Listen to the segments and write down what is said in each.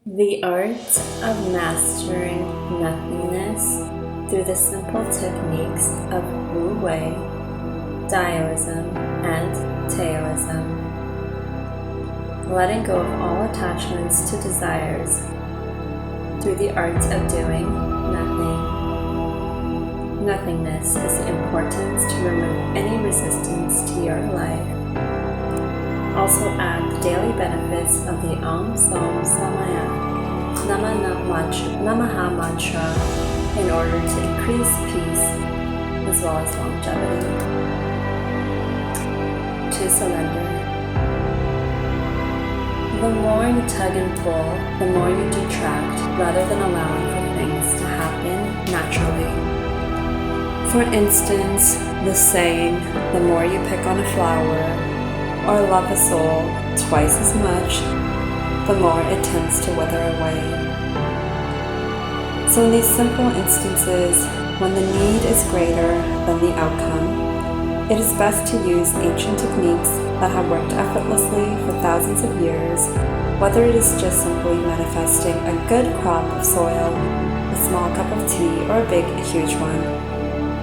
The art of mastering nothingness through the simple techniques of Wu-wei, Daoism, and Taoism. Letting go of all attachments to desires through the art of doing nothing. Nothingness is the importance to remove any resistance to your life. Also add the daily benefits of the Som Somaya Namah mantra in order to increase peace as well as longevity. To surrender. The more you tug and pull, the more you detract rather than allowing for things to happen naturally. For instance, the saying, the more you pick on a flower or love a soul twice as much, the more it tends to wither away. So in these simple instances, when the need is greater than the outcome, it is best to use ancient techniques that have worked effortlessly for thousands of years, whether it is just simply manifesting a good crop of soil, a small cup of tea, or a huge one,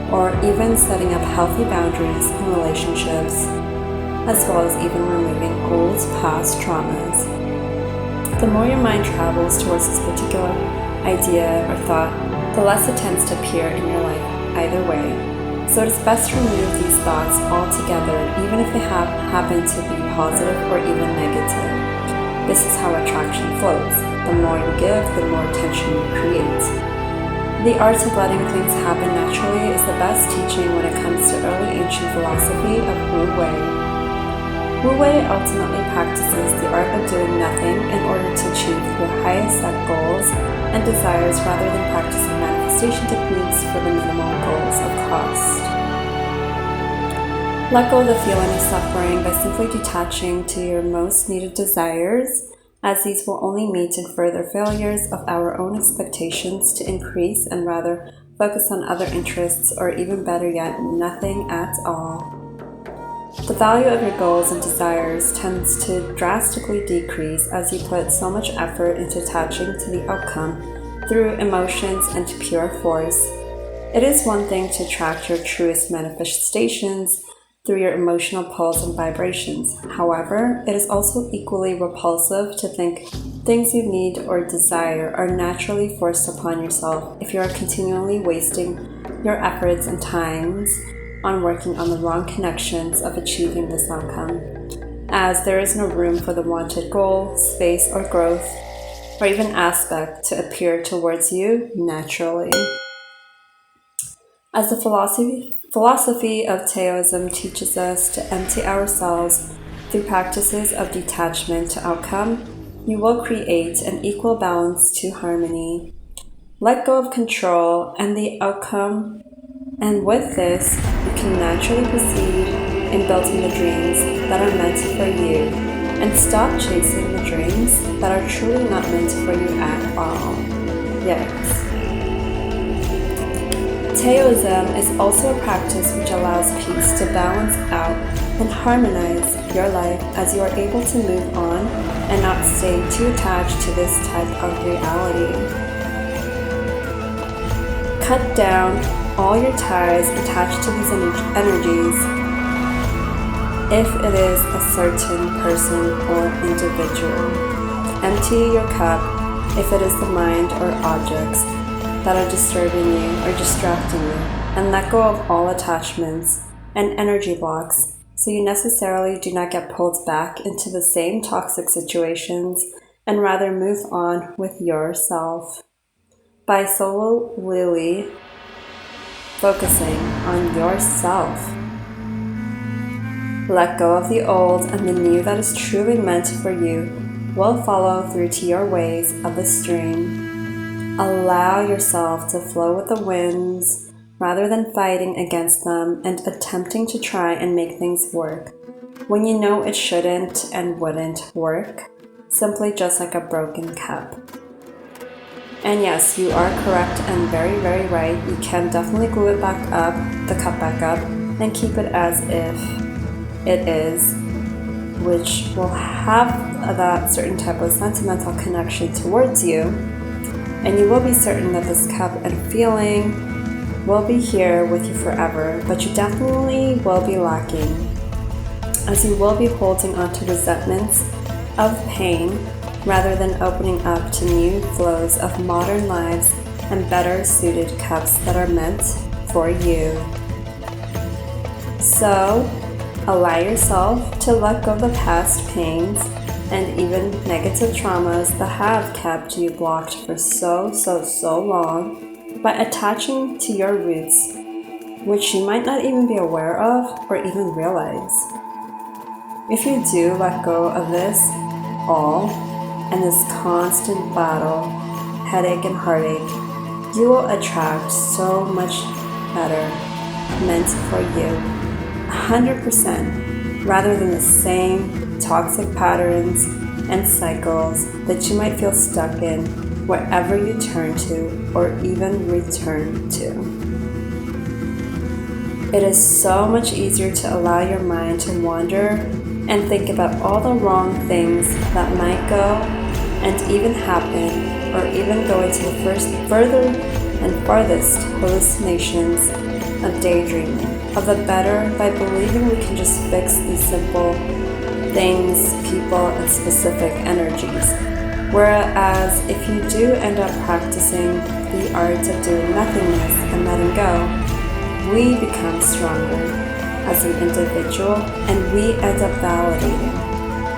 or even setting up healthy boundaries in relationships, as well as even removing old past traumas. The more your mind travels towards this particular idea or thought, the less it tends to appear in your life either way. So it is best to remove these thoughts altogether, even if they happen to be positive or even negative. This is how attraction flows. The more you give, the more tension you create. The art of letting things happen naturally is the best teaching when it comes to early ancient philosophy of Wu-wei. Wu-wei ultimately practices the art of doing nothing in order to achieve your highest set goals and desires rather than practicing manifestation techniques for the minimal goals of cost. Let go of the feeling of suffering by simply detaching to your most needed desires, as these will only meet in further failures of our own expectations to increase and rather focus on other interests, or even better yet, nothing at all. The value of your goals and desires tends to drastically decrease as you put so much effort into attaching to the outcome through emotions and pure force. It is one thing to attract your truest manifestations through your emotional pulse and vibrations. However, it is also equally repulsive to think things you need or desire are naturally forced upon yourself if you are continually wasting your efforts and times on working on the wrong connections of achieving this outcome, as there is no room for the wanted goal, space, or growth, or even aspect to appear towards you naturally. As the philosophy of Taoism teaches us to empty ourselves through practices of detachment to outcome, you will create an equal balance to harmony. Let go of control and the outcome, and with this, you can naturally proceed in building the dreams that are meant for you, and stop chasing the dreams that are truly not meant for you at all. Yes. Taoism is also a practice which allows peace to balance out and harmonize your life as you are able to move on and not stay too attached to this type of reality. Cut down all your ties attached to these energies if it is a certain person or individual. Empty your cup if it is the mind or objects that are disturbing you or distracting you, and let go of all attachments and energy blocks so you necessarily do not get pulled back into the same toxic situations and rather move on with yourself. By solely focusing on yourself. Let go of the old, and the new that is truly meant for you will follow through to your ways of the stream. Allow yourself to flow with the winds rather than fighting against them and attempting to try and make things work when you know it shouldn't and wouldn't work, simply just like a broken cup. And yes, you are correct and very, very right. You can definitely glue it back up, the cup back up, and keep it as if it is. which will have that certain type of sentimental connection towards you, and you will be certain that this cup and feeling will be here with you forever, but you definitely will be lacking, as you will be holding on to resentments of pain rather than opening up to new flows of modern lives and better suited cups that are meant for you. So, allow yourself to let go of the past pains and even negative traumas that have kept you blocked for so long by attaching to your roots, which you might not even be aware of or even realize. If you do let go of this all and this constant battle, headache and heartache, you will attract so much better meant for you, 100%, rather than the same toxic patterns and cycles that you might feel stuck in wherever you turn to or even return to. It is so much easier to allow your mind to wander and think about all the wrong things that might go and even happen, or even go into the further and farthest hallucinations of daydreaming of the better by believing we can just fix these simple things, people, and specific energies. Whereas if you do end up practicing the art of doing nothingness and letting go, we become stronger as an individual, and we end up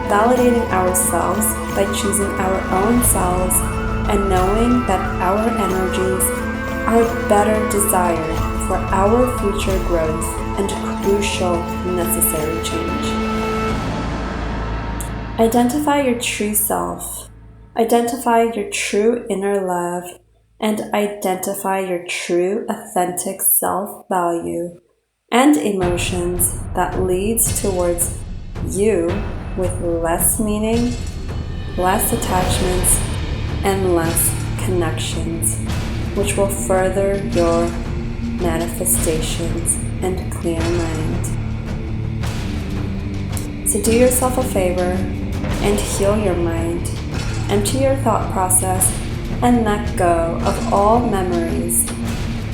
validating ourselves by choosing our own selves and knowing that our energies are better desired for our future growth and crucial necessary change. Identify your true self. Identify your true inner love, and identify your true authentic self-value and emotions that leads towards you with less meaning, less attachments, and less connections, which will further your manifestations and clear mind. So do yourself a favor and heal your mind, empty your thought process, and let go of all memories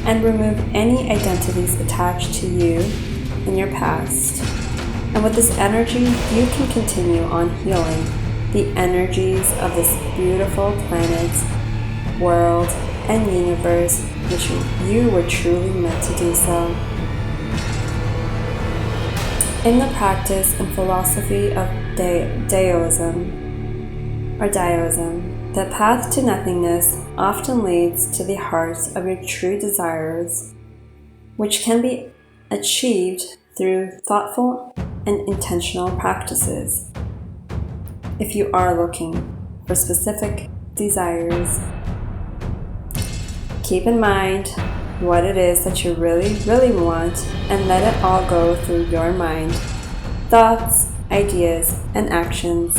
and remove any identities attached to you in your past. And with this energy, you can continue on healing the energies of this beautiful planet, world, and universe, which you were truly meant to do so. In the practice and philosophy of Daoism, the path to nothingness often leads to the heart of your true desires, which can be achieved through thoughtful and intentional practices. If you are looking for specific desires, keep in mind what it is that you really want and let it all go through your mind, thoughts, ideas, and actions,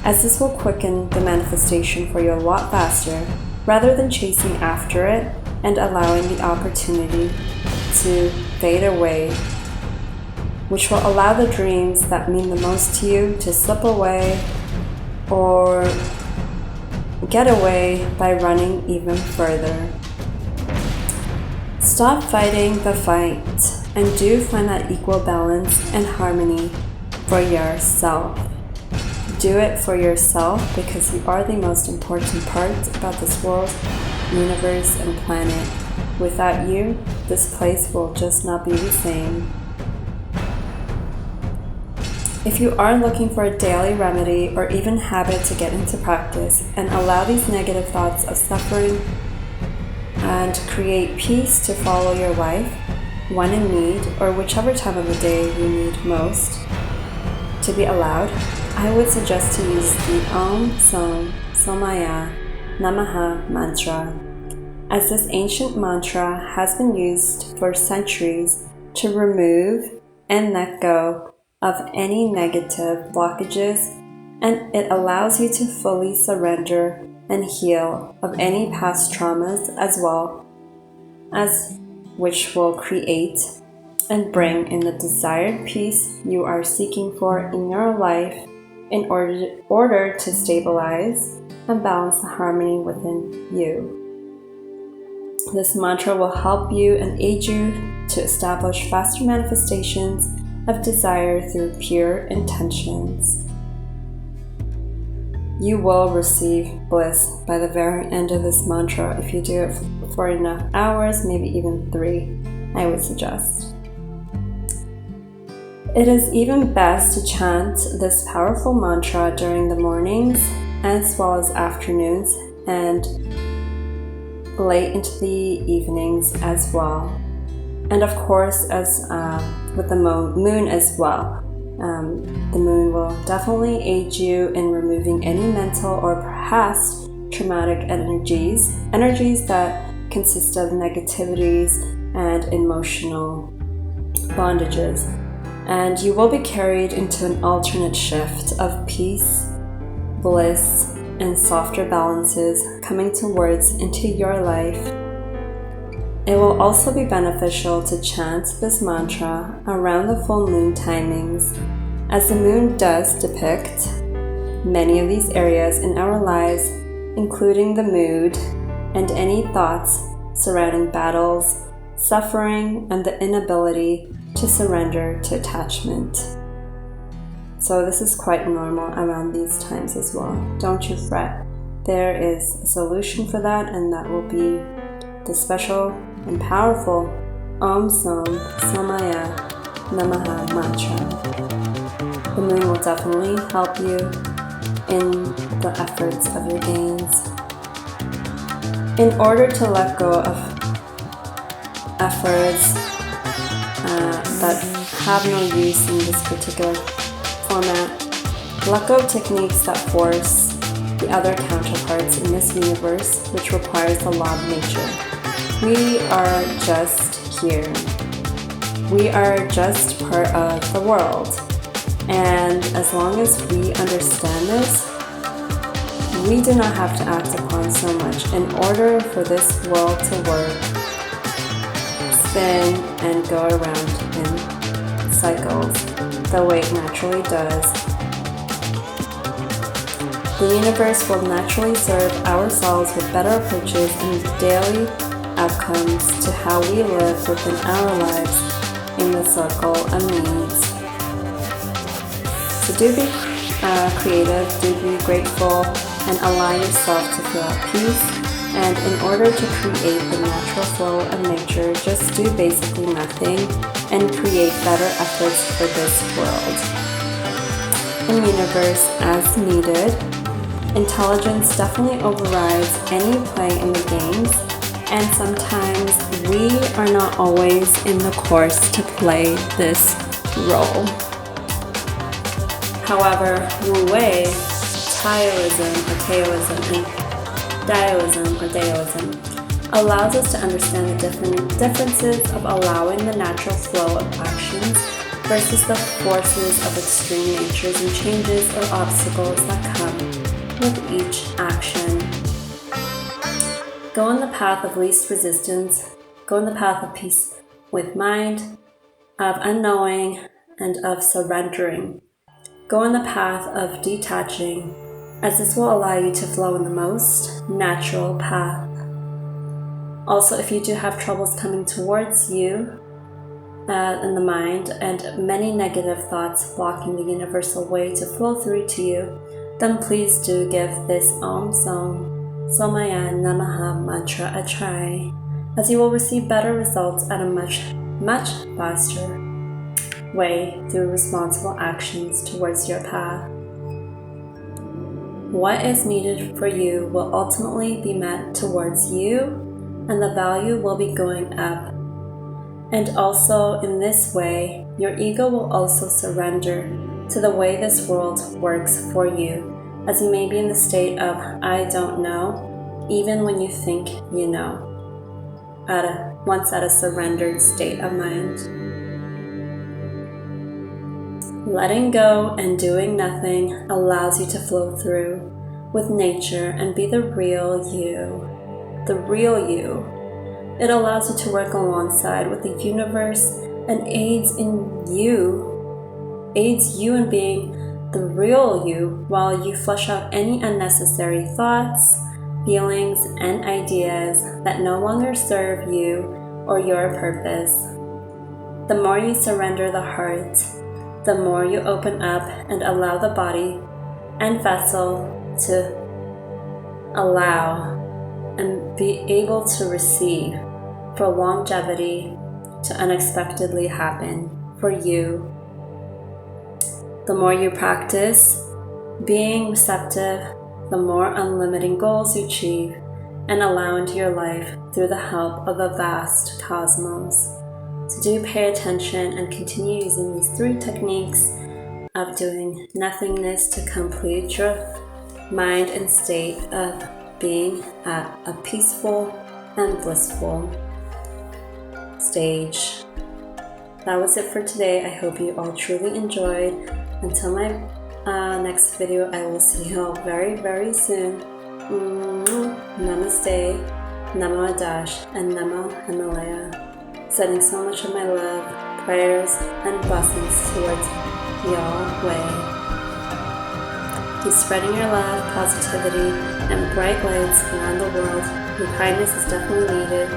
as this will quicken the manifestation for you a lot faster rather than chasing after it and allowing the opportunity to fade away, which will allow the dreams that mean the most to you to slip away or get away by running even further. Stop fighting the fight and do find that equal balance and harmony for yourself. Do it for yourself because you are the most important part about this world, universe, and planet. Without you, this place will just not be the same. If you are looking for a daily remedy or even habit to get into practice and allow these negative thoughts of suffering and create peace to follow your life, when in need, or whichever time of the day you need most to be allowed, I would suggest to use the Som Somaya Namah mantra, as this ancient mantra has been used for centuries to remove and let go of any negative blockages, and it allows you to fully surrender and heal of any past traumas as well, as which will create and bring in the desired peace you are seeking for in your life in order to stabilize and balance the harmony within you. This mantra will help you and aid you to establish faster manifestations of desire through pure intentions. You will receive bliss by the very end of this mantra if you do it for enough hours, maybe even 3, I would suggest. It is even best to chant this powerful mantra during the mornings as well as afternoons and late into the evenings as well. And of course, as with the moon as well. The moon will definitely aid you in removing any mental or perhaps traumatic energies that consist of negativities and emotional bondages. And you will be carried into an alternate shift of peace, bliss, and softer balances coming towards into your life. It will also be beneficial to chant this mantra around the full moon timings, as the moon does depict many of these areas in our lives, including the mood and any thoughts surrounding battles, suffering, and the inability to surrender to attachment. So this is quite normal around these times as well. Don't you fret. There is a solution for that, and that will be the special and powerful Som Somaya Namah mantra. The moon will definitely help you in the efforts of your gains. In order to let go of efforts that have no use in this particular format, let go of techniques that force the other counterparts in this universe, which requires the law of nature. We are just here. We are just part of the world. And as long as we understand this, we do not have to act upon so much in order for this world to work, spin, and go around in cycles the way it naturally does. The universe will naturally serve ourselves with better approaches and daily outcomes to how we live within our lives in the circle of needs. So do be creative, do be grateful, and allow yourself to feel at peace. And in order to create the natural flow of nature, just do basically nothing and create better efforts for this world and universe as needed. Intelligence definitely overrides any play in the games, and sometimes we are not always in the course to play this role. However, Wu-wei, Taoism, and Daoism allows us to understand the differences of allowing the natural flow of actions versus the forces of extreme natures and changes or obstacles that come with each action. Go on the path of least resistance, go on the path of peace with mind, of unknowing, and of surrendering. Go on the path of detaching, as this will allow you to flow in the most natural path. Also, if you do have troubles coming towards you in the mind and many negative thoughts blocking the universal way to flow through to you, then please do give this Som Somaya Namah mantra a try, as you will receive better results at a much faster way through responsible actions towards your path. What is needed for you will ultimately be met towards you, and the value will be going up. And also in this way, your ego will also surrender to the way this world works for you, as you may be in the state of I don't know, even when you think you know, once at a surrendered state of mind. Letting go and doing nothing allows you to flow through with nature and be the real you. The real you. It allows you to work alongside with the universe and aids you in being the real you while you flush out any unnecessary thoughts, feelings, and ideas that no longer serve you or your purpose. The more you surrender the heart, the more you open up and allow the body and vessel to allow and be able to receive for longevity to unexpectedly happen for you. The more you practice being receptive, the more unlimited goals you achieve and allow into your life through the help of a vast cosmos. So do pay attention and continue using these 3 techniques of doing nothingness to complete your mind and state of being at a peaceful and blissful stage. That was it for today. I hope you all truly enjoyed. Until my next video, I will see you all very, very soon. Namaste, Namo Adash, and Namo Himalaya. Sending so much of my love, prayers, and blessings towards y'all way. Keep spreading your love, positivity, and bright lights around the world. Your kindness is definitely needed,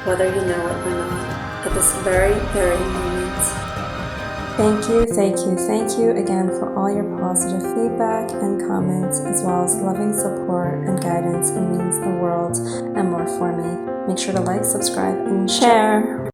whether you know it or not, at this very, very moment. Thank you again for all your positive feedback and comments, as well as loving support and guidance. It means the world and more for me. Make sure to like, subscribe, and share.